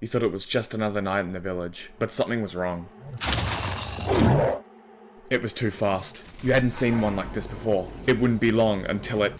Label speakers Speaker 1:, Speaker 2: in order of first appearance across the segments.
Speaker 1: You thought it was just another night in the village, but something was wrong. It was too fast. You hadn't seen one like this before. It wouldn't be long until it...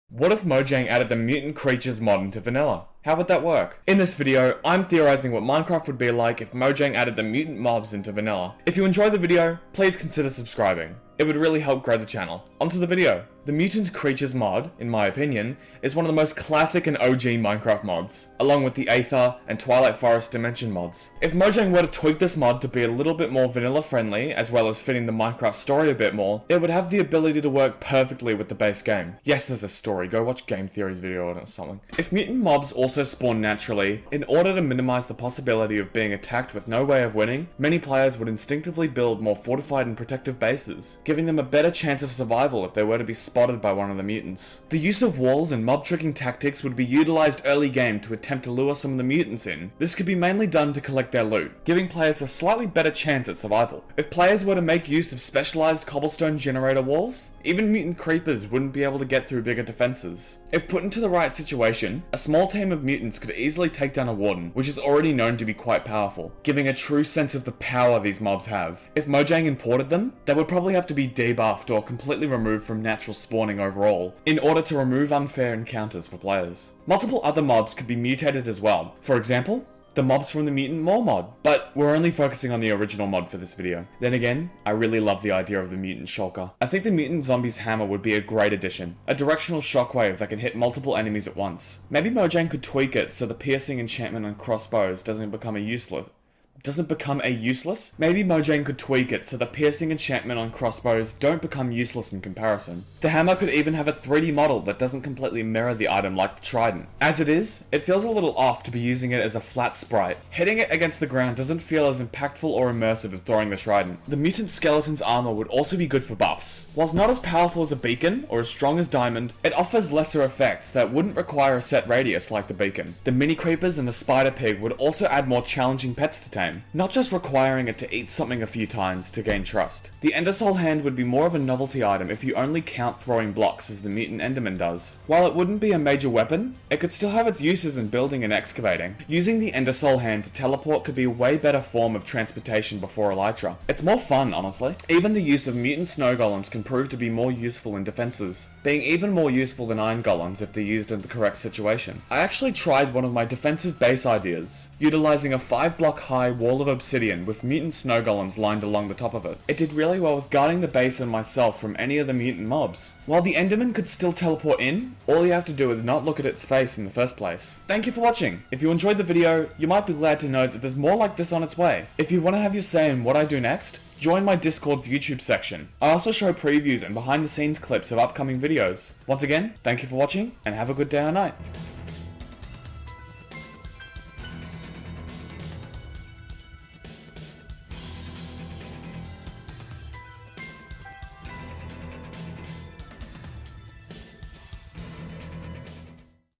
Speaker 1: What if Mojang added the Mutant Creatures mod into vanilla? How would that work? In this video, I'm theorizing what Minecraft would be like if Mojang added the Mutant Mobs into vanilla. If you enjoyed the video, please consider subscribing. It would really help grow the channel. Onto the video. The Mutant Creatures mod, in my opinion, is one of the most classic and OG Minecraft mods, along with the Aether and Twilight Forest Dimension mods. If Mojang were to tweak this mod to be a little bit more vanilla friendly, as well as fitting the Minecraft story a bit more, it would have the ability to work perfectly with the base game. Yes, there's a story, go watch Game Theory's video on it or something. If mutant mobs also spawn naturally, in order to minimize the possibility of being attacked with no way of winning, many players would instinctively build more fortified and protective bases, giving them a better chance of survival if they were to be spotted by one of the mutants. The use of walls and mob tricking tactics would be utilized early game to attempt to lure some of the mutants in. This could be mainly done to collect their loot, giving players a slightly better chance at survival. If players were to make use of specialized cobblestone generator walls, even mutant creepers wouldn't be able to get through bigger defenses. If put into the right situation, a small team of mutants could easily take down a warden, which is already known to be quite powerful, giving a true sense of the power these mobs have. If Mojang imported them, they would probably have to be debuffed or completely removed from natural spawning overall, in order to remove unfair encounters for players. Multiple other mobs could be mutated as well. For example, the mobs from the Mutant Mobs mod, but we're only focusing on the original mod for this video. Then again, I really love the idea of the mutant shulker. I think the mutant zombie's hammer would be a great addition, a directional shockwave that can hit multiple enemies at once. Maybe Mojang could tweak it so the piercing enchantment on crossbows doesn't become a useless. Maybe Mojang could tweak it so the piercing enchantment on crossbows don't become useless in comparison. The hammer could even have a 3D model that doesn't completely mirror the item like the trident. As it is, it feels a little off to be using it as a flat sprite. Hitting it against the ground doesn't feel as impactful or immersive as throwing the trident. The mutant skeleton's armor would also be good for buffs. Whilst not as powerful as a beacon or as strong as diamond, it offers lesser effects that wouldn't require a set radius like the beacon. The mini creepers and the spider pig would also add more challenging pets to tame, not just requiring it to eat something a few times to gain trust. The Ender Soul hand would be more of a novelty item if you only count throwing blocks as the mutant Enderman does. While it wouldn't be a major weapon, it could still have its uses in building and excavating. Using the Ender Soul hand to teleport could be a way better form of transportation before Elytra. It's more fun, honestly. Even the use of mutant snow golems can prove to be more useful in defenses, being even more useful than iron golems if they're used in the correct situation. I actually tried one of my defensive base ideas, utilizing a 5-block high wall of obsidian with mutant snow golems lined along the top of it. It did really well with guarding the base and myself from any of the mutant mobs. While the Enderman could still teleport in, all you have to do is not look at its face in the first place. Thank you for watching. If you enjoyed the video, you might be glad to know that there's more like this on its way. If you want to have your say in what I do next, join my Discord's YouTube section. I also show previews and behind the scenes clips of upcoming videos. Once again, thank you for watching and have a good day or night.